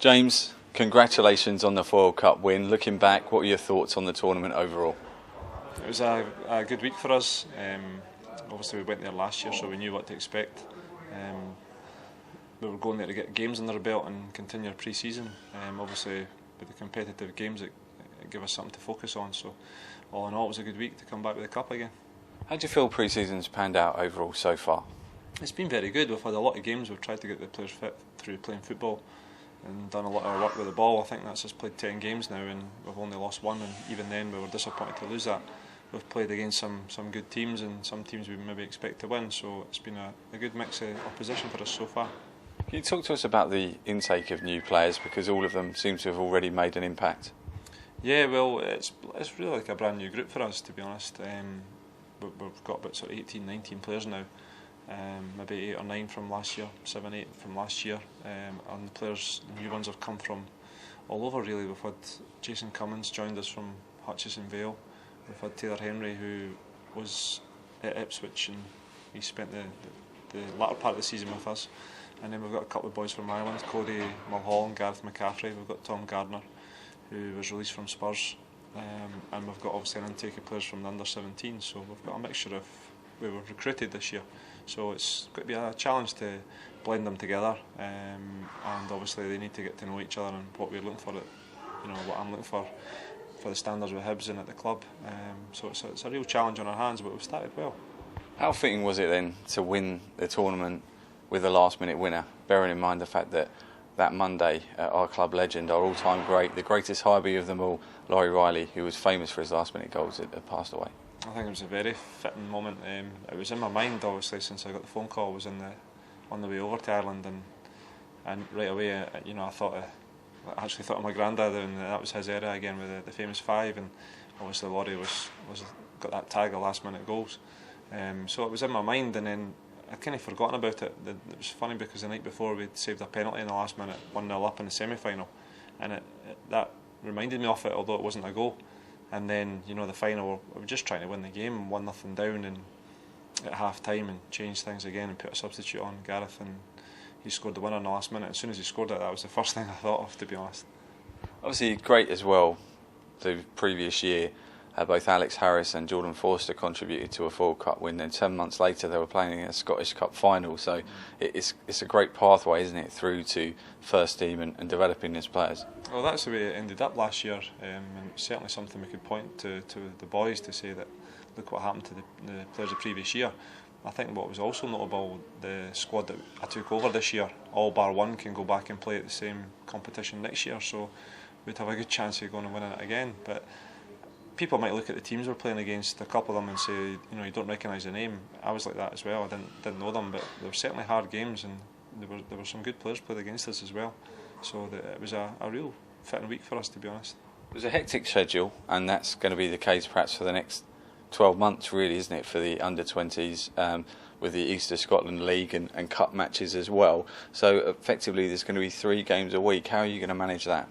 James, congratulations on the Foyle Cup win. Looking back, what were your thoughts on the tournament overall? It was a good week for us. Obviously we went there last year, so we knew what to expect. We were going there to get games under our belt and continue our pre-season. Obviously with the competitive games it gave us something to focus on, so all in all it was a good week to come back with the cup again. How do you feel pre-season's panned out overall so far? It's been very good. We've had a lot of games. We've tried to get the players fit through playing football and done a lot of work with the ball. I think that's us played 10 games now and we've only lost one, and even then we were disappointed to lose that. We've played against some good teams and some teams we maybe expect to win, so it's been a good mix of opposition for us so far. Can you talk to us about the intake of new players, because all of them seem to have already made an impact? Yeah, well, it's really like a brand new group for us, to be honest. We've got about sort of 18, 19 players now, maybe 8 or 9 from last year, 7, 8 from last year, and the players, the new ones have come from all over really. We've had Jason Cummins joined us from Hutchison Vale. We've had Taylor Henry, who was at Ipswich and he spent the latter part of the season with us. And then we've got a couple of boys from Ireland, Cody Mulhall and Gareth McCaffrey. We've got Tom Gardner, who was released from Spurs, and we've got obviously an intake of players from the under-17, so we've got a mixture of, we were recruited this year, so it's going to be a challenge to blend them together, and obviously they need to get to know each other and what we're looking for, what I'm looking for the standards with Hibs and at the club, so it's a real challenge on our hands, but we've started well. How fitting was it then to win the tournament with a last-minute winner, bearing in mind the fact that that Monday, our club legend, our all-time great, the greatest Hibernian of them all, Laurie Riley, who was famous for his last-minute goals, had passed away? I think it was a very fitting moment. It was in my mind, obviously, since I got the phone call. I was on the way over to Ireland, and right away, I actually thought of my granddad, and that was his era again with the famous 5, and obviously Laurie was got that tag of last-minute goals. So it was in my mind, and then I'd kind of forgotten about it. It was funny because the night before we'd saved a penalty in the last minute, 1-0 up in the semi-final, and that reminded me of it, although it wasn't a goal. And then the final, we were just trying to win the game, 1-0 down, and at half time, and changed things again and put a substitute on, Gareth, and he scored the winner in the last minute. As soon as he scored it, that was the first thing I thought of, to be honest. Obviously great as well, the previous year, both Alex Harris and Jordan Forster contributed to a Foyle Cup win. Then 10 months later they were playing in a Scottish Cup final, so it's a great pathway, isn't it, through to first team and developing as players. Well, that's the way it ended up last year, and certainly something we could point to the boys to say that look what happened to the players the previous year. I think what was also notable, the squad that I took over this year, all bar one can go back and play at the same competition next year, so we'd have a good chance of going and winning it again. But people might look at the teams we're playing against, a couple of them, and say, you don't recognise the name. I was like that as well. I didn't know them, but they were certainly hard games, and there were some good players played against us as well. So it was a real fitting week for us, to be honest. It was a hectic schedule, and that's going to be the case perhaps for the next 12 months, really, isn't it, for the under-20s, with the East of Scotland League and cup matches as well. So effectively, there's going to be 3 games a week. How are you going to manage that?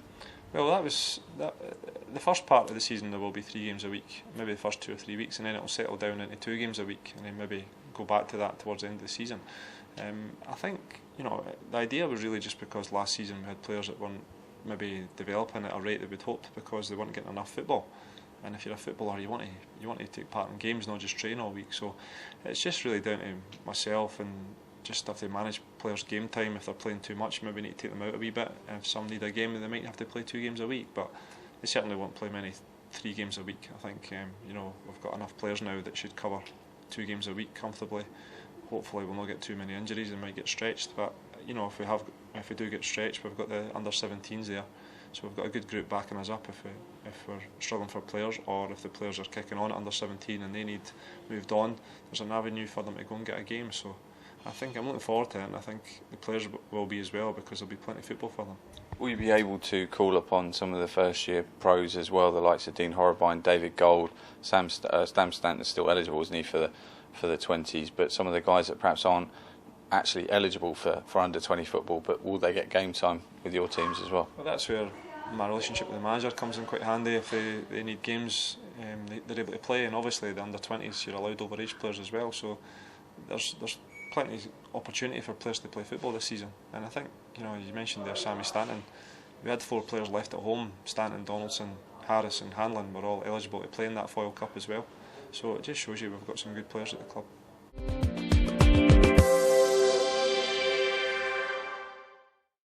Well, the first part of the season there will be 3 games a week, maybe the first 2 or 3 weeks, and then it will settle down into 2 games a week, and then maybe go back to that towards the end of the season. I think the idea was really just because last season we had players that weren't maybe developing at a rate that we'd hoped because they weren't getting enough football. And if you're a footballer, you want to take part in games, not just train all week. So it's just really down to myself, and just have to manage players' game time. If they're playing too much, maybe need to take them out a wee bit. If some need a game, they might have to play 2 games a week, but they certainly won't play many 3 games a week. I think we've got enough players now that should cover 2 games a week comfortably. Hopefully we'll not get too many injuries and might get stretched, but if we do get stretched, we've got the under-17s there, so we've got a good group backing us up if we're struggling for players, or if the players are kicking on at under-17 and they need moved on, there's an avenue for them to go and get a game. So I think I'm looking forward to it, and I think the players will be as well, because there'll be plenty of football for them. Will you be able to call upon some of the first year pros as well, the likes of Dean Horrobine, David Gold, Sam Stanton's still eligible, isn't he, for the 20s, but some of the guys that perhaps aren't actually eligible for under-20 football, but will they get game time with your teams as well? Well, that's where my relationship with the manager comes in quite handy. If they need games, they're able to play, and obviously the under-20s, you're allowed overage players as well, so there's plenty of opportunity for players to play football this season. And I think, you mentioned there Sammy Stanton, we had 4 players left at home. Stanton, Donaldson, Harris and Hanlon were all eligible to play in that Foyle Cup as well. So it just shows you we've got some good players at the club.